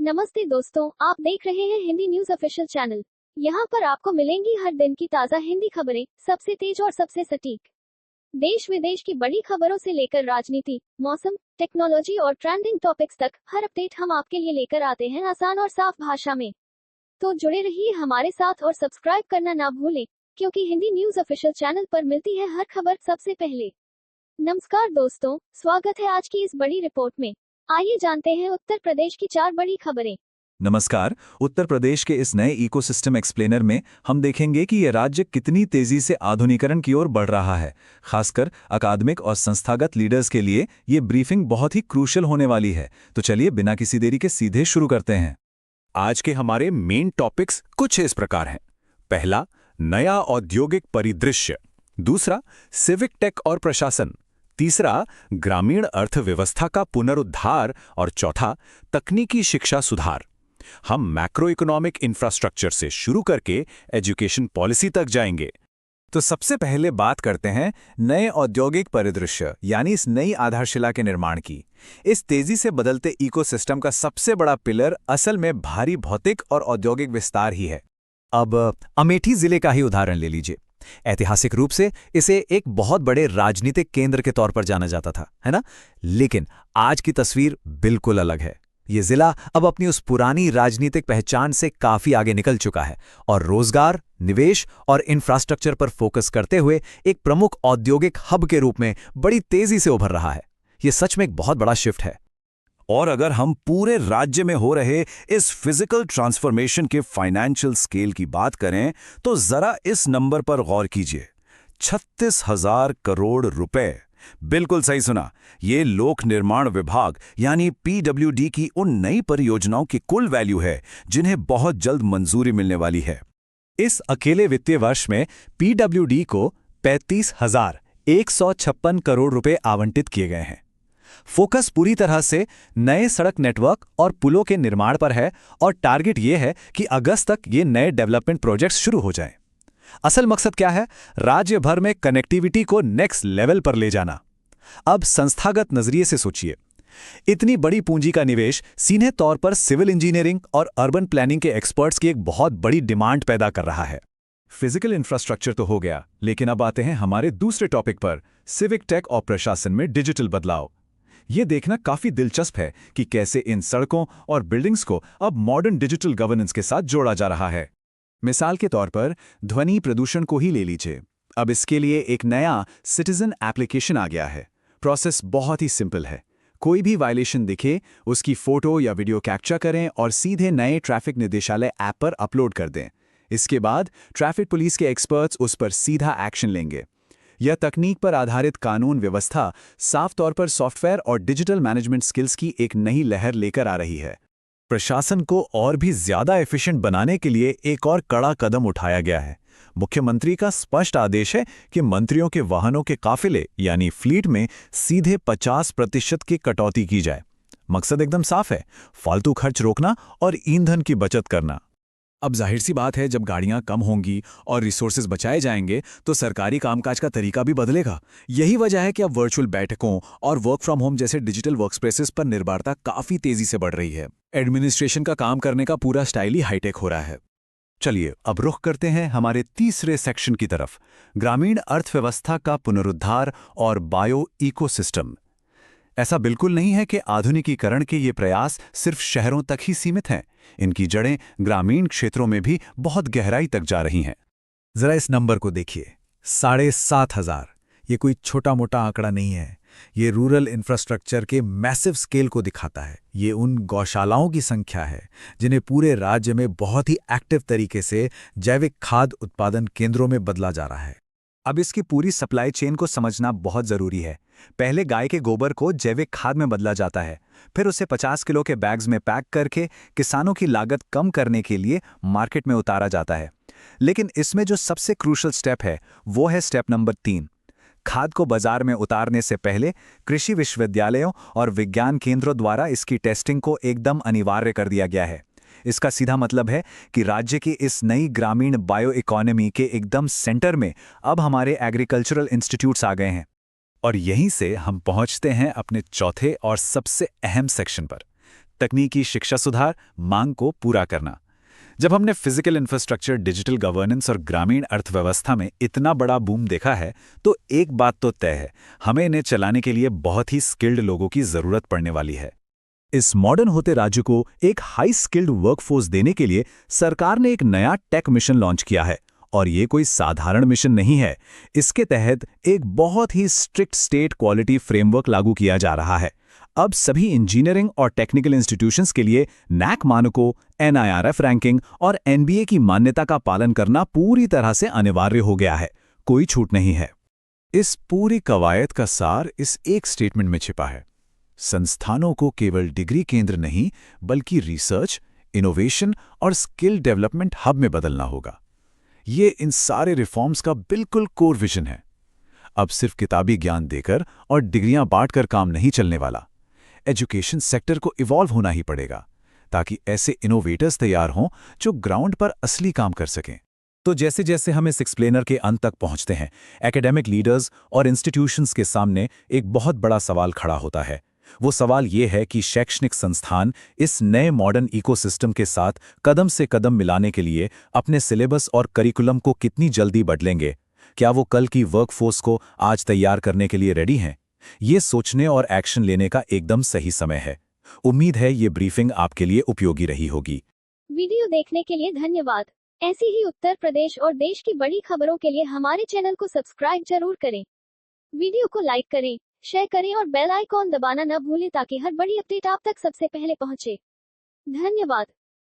नमस्ते दोस्तों, आप देख रहे हैं हिंदी न्यूज ऑफिशियल चैनल। यहाँ पर आपको मिलेंगी हर दिन की ताज़ा हिंदी खबरें, सबसे तेज और सबसे सटीक। देश विदेश की बड़ी खबरों से लेकर राजनीति, मौसम, टेक्नोलॉजी और ट्रेंडिंग टॉपिक्स तक हर अपडेट हम आपके लिए लेकर आते हैं आसान और साफ भाषा में। तो जुड़े रहिए हमारे साथ और सब्सक्राइब करना ना भूलें, क्योंकि हिंदी न्यूज ऑफिशियल चैनल पर मिलती है हर खबर सबसे पहले। नमस्कार दोस्तों, स्वागत है आज की इस बड़ी रिपोर्ट में। आइए जानते हैं उत्तर प्रदेश की 4 बड़ी खबरें। नमस्कार। उत्तर प्रदेश के इस नए इकोसिस्टम एक्सप्लेनर में हम देखेंगे कि यह राज्य कितनी तेजी से आधुनिकीकरण की ओर बढ़ रहा है। खासकर अकादमिक और संस्थागत लीडर्स के लिए ये ब्रीफिंग बहुत ही क्रूशियल होने वाली है। तो चलिए बिना किसी देरी के सीधे शुरू करते हैं। आज के हमारे मेन टॉपिक्स कुछ इस प्रकार हैं। पहला, नया औद्योगिक परिदृश्य। दूसरा, सिविक टेक और प्रशासन। तीसरा, ग्रामीण अर्थव्यवस्था का पुनरुद्धार। और चौथा, तकनीकी शिक्षा सुधार। हम मैक्रो इकोनॉमिक इंफ्रास्ट्रक्चर से शुरू करके एजुकेशन पॉलिसी तक जाएंगे। तो सबसे पहले बात करते हैं नए औद्योगिक परिदृश्य यानी इस नई आधारशिला के निर्माण की। इस तेजी से बदलते इकोसिस्टम का सबसे बड़ा पिलर असल में भारी भौतिक और औद्योगिक विस्तार ही है। अब अमेठी जिले का ही उदाहरण ले लीजिए। ऐतिहासिक रूप से इसे एक बहुत बड़े राजनीतिक केंद्र के तौर पर जाना जाता था, है ना? लेकिन आज की तस्वीर बिल्कुल अलग है। ये जिला अब अपनी उस पुरानी राजनीतिक पहचान से काफी आगे निकल चुका है और रोजगार, निवेश और इंफ्रास्ट्रक्चर पर फोकस करते हुए एक प्रमुख औद्योगिक हब के रूप में बड़ी तेजी से उभर रहा है। ये सच में एक बहुत बड़ा शिफ्ट है। और अगर हम पूरे राज्य में हो रहे इस फिजिकल ट्रांसफॉर्मेशन के फाइनेंशियल स्केल की बात करें तो जरा इस नंबर पर गौर कीजिए। 36,000 करोड़ रुपए। बिल्कुल सही सुना। ये लोक निर्माण विभाग यानी पीडब्ल्यूडी की उन नई परियोजनाओं की कुल वैल्यू है जिन्हें बहुत जल्द मंजूरी मिलने वाली है। इस अकेले वित्तीय वर्ष में पीडब्ल्यूडी को 35,156 करोड़ रुपए आवंटित किए गए हैं। फोकस पूरी तरह से नए सड़क नेटवर्क और पुलों के निर्माण पर है और टारगेट ये है कि अगस्त तक ये नए डेवलपमेंट प्रोजेक्ट्स शुरू हो जाएं। असल मकसद क्या है? राज्य भर में कनेक्टिविटी को नेक्स्ट लेवल पर ले जाना। अब संस्थागत नजरिए से सोचिए। इतनी बड़ी पूंजी का निवेश सीधे तौर पर सिविल इंजीनियरिंग और अर्बन प्लानिंग के एक्सपर्ट्स की एक बहुत बड़ी डिमांड पैदा कर रहा है। फिजिकल इंफ्रास्ट्रक्चर तो हो गया, लेकिन अब आते हैं हमारे दूसरे टॉपिक पर, सिविक टेक और प्रशासन में डिजिटल बदलाव। ये देखना काफी दिलचस्प है कि कैसे इन सड़कों और बिल्डिंग्स को अब मॉडर्न डिजिटल गवर्नेंस के साथ जोड़ा जा रहा है। मिसाल के तौर पर ध्वनि प्रदूषण को ही ले लीजिए। अब इसके लिए एक नया सिटीजन एप्लीकेशन आ गया है। प्रोसेस बहुत ही सिंपल है। कोई भी वायलेशन दिखे, उसकी फोटो या वीडियो कैप्चर करें और सीधे नए ट्रैफिक निदेशालय ऐप पर अपलोड कर दें। इसके बाद ट्रैफिक पुलिस के एक्सपर्ट्स उस पर सीधा एक्शन लेंगे। यह तकनीक पर आधारित कानून व्यवस्था साफ तौर पर सॉफ्टवेयर और डिजिटल मैनेजमेंट स्किल्स की एक नई लहर लेकर आ रही है। प्रशासन को और भी ज्यादा एफिशिएंट बनाने के लिए एक और कड़ा कदम उठाया गया है। मुख्यमंत्री का स्पष्ट आदेश है कि मंत्रियों के वाहनों के काफिले यानी फ्लीट में सीधे 50% की कटौती की जाए। मकसद एकदम साफ है, फालतू खर्च रोकना और ईंधन की बचत करना। अब जाहिर सी बात है, जब गाड़ियां कम होंगी और रिसोर्सेज बचाए जाएंगे तो सरकारी कामकाज का तरीका भी बदलेगा। यही वजह है कि अब वर्चुअल बैठकों और वर्क फ्रॉम होम जैसे डिजिटल वर्कस्पेसेस पर निर्भरता काफी तेजी से बढ़ रही है। एडमिनिस्ट्रेशन का काम करने का पूरा स्टाइल ही हाईटेक हो रहा है। चलिए अब रुख करते हैं हमारे तीसरे सेक्शन की तरफ, ग्रामीण अर्थव्यवस्था का पुनरुद्धार और बायो इकोसिस्टम। ऐसा बिल्कुल नहीं है कि आधुनिकीकरण के ये प्रयास सिर्फ शहरों तक ही सीमित हैं। इनकी जड़ें ग्रामीण क्षेत्रों में भी बहुत गहराई तक जा रही हैं। जरा इस नंबर को देखिए, 7,500। ये कोई छोटा मोटा आंकड़ा नहीं है। ये रूरल इंफ्रास्ट्रक्चर के मैसिव स्केल को दिखाता है। ये उन गौशालाओं की संख्या है जिन्हें पूरे राज्य में बहुत ही एक्टिव तरीके से जैविक खाद्य उत्पादन केंद्रों में बदला जा रहा है। अब इसकी पूरी सप्लाई चेन को समझना बहुत जरूरी है। पहले गाय के गोबर को जैविक खाद में बदला जाता है, फिर उसे 50 किलो के बैग्स में पैक करके किसानों की लागत कम करने के लिए मार्केट में उतारा जाता है। लेकिन इसमें जो सबसे क्रूशियल स्टेप है वो है स्टेप नंबर 3। खाद को बाजार में उतारने से पहले कृषि विश्वविद्यालयों और विज्ञान केंद्रों द्वारा इसकी टेस्टिंग को एकदम अनिवार्य कर दिया गया है। इसका सीधा मतलब है कि राज्य की इस नई ग्रामीण बायो इकोनॉमी के एकदम सेंटर में अब हमारे एग्रीकल्चरल इंस्टीट्यूट्स आ गए हैं। और यहीं से हम पहुंचते हैं अपने चौथे और सबसे अहम सेक्शन पर, तकनीकी शिक्षा सुधार, मांग को पूरा करना। जब हमने फिजिकल इंफ्रास्ट्रक्चर, डिजिटल गवर्नेंस और ग्रामीण अर्थव्यवस्था में इतना बड़ा बूम देखा है, तो एक बात तो तय है, हमें इन्हें चलाने के लिए बहुत ही स्किल्ड लोगों की जरूरत पड़ने वाली है। इस मॉडर्न होते राज्य को एक हाई स्किल्ड वर्कफोर्स देने के लिए सरकार ने एक नया टेक मिशन लॉन्च किया है, और ये कोई साधारण मिशन नहीं है। इसके तहत एक बहुत ही स्ट्रिक्ट स्टेट क्वालिटी फ्रेमवर्क लागू किया जा रहा है। अब सभी इंजीनियरिंग और टेक्निकल इंस्टीट्यूशंस के लिए नैक मानकों, NIRF रैंकिंग और NBA की मान्यता का पालन करना पूरी तरह से अनिवार्य हो गया है। कोई छूट नहीं है। इस पूरी कवायद का सार इस एक स्टेटमेंट में छिपा है। संस्थानों को केवल डिग्री केंद्र नहीं, बल्कि रिसर्च, इनोवेशन और स्किल डेवलपमेंट हब में बदलना होगा। ये इन सारे रिफॉर्म्स का बिल्कुल कोर विजन है। अब सिर्फ किताबी ज्ञान देकर और डिग्रियां बांटकर काम नहीं चलने वाला। एजुकेशन सेक्टर को इवॉल्व होना ही पड़ेगा, ताकि ऐसे इनोवेटर्स तैयार हों जो ग्राउंड पर असली काम कर सकें। तो जैसे जैसे हम इस एक्सप्लेनर के अंत तक पहुंचते हैं, एकेडमिक लीडर्स और इंस्टीट्यूशंस के सामने एक बहुत बड़ा सवाल खड़ा होता है। वो सवाल ये है कि शैक्षणिक संस्थान इस नए मॉडर्न इकोसिस्टम के साथ कदम से कदम मिलाने के लिए अपने सिलेबस और करिकुलम को कितनी जल्दी बदलेंगे। क्या वो कल की वर्कफोर्स को आज तैयार करने के लिए रेडी हैं? ये सोचने और एक्शन लेने का एकदम सही समय है। उम्मीद है ये ब्रीफिंग आपके लिए उपयोगी रही होगी। वीडियो देखने के लिए धन्यवाद। ऐसी ही उत्तर प्रदेश और देश की बड़ी खबरों के लिए हमारे चैनल को सब्सक्राइब जरूर करें। वीडियो को लाइक करें, शेयर करें और बेल आइकॉन दबाना न भूलें, ताकि हर बड़ी अपडेट आप तक सबसे पहले पहुंचे। धन्यवाद।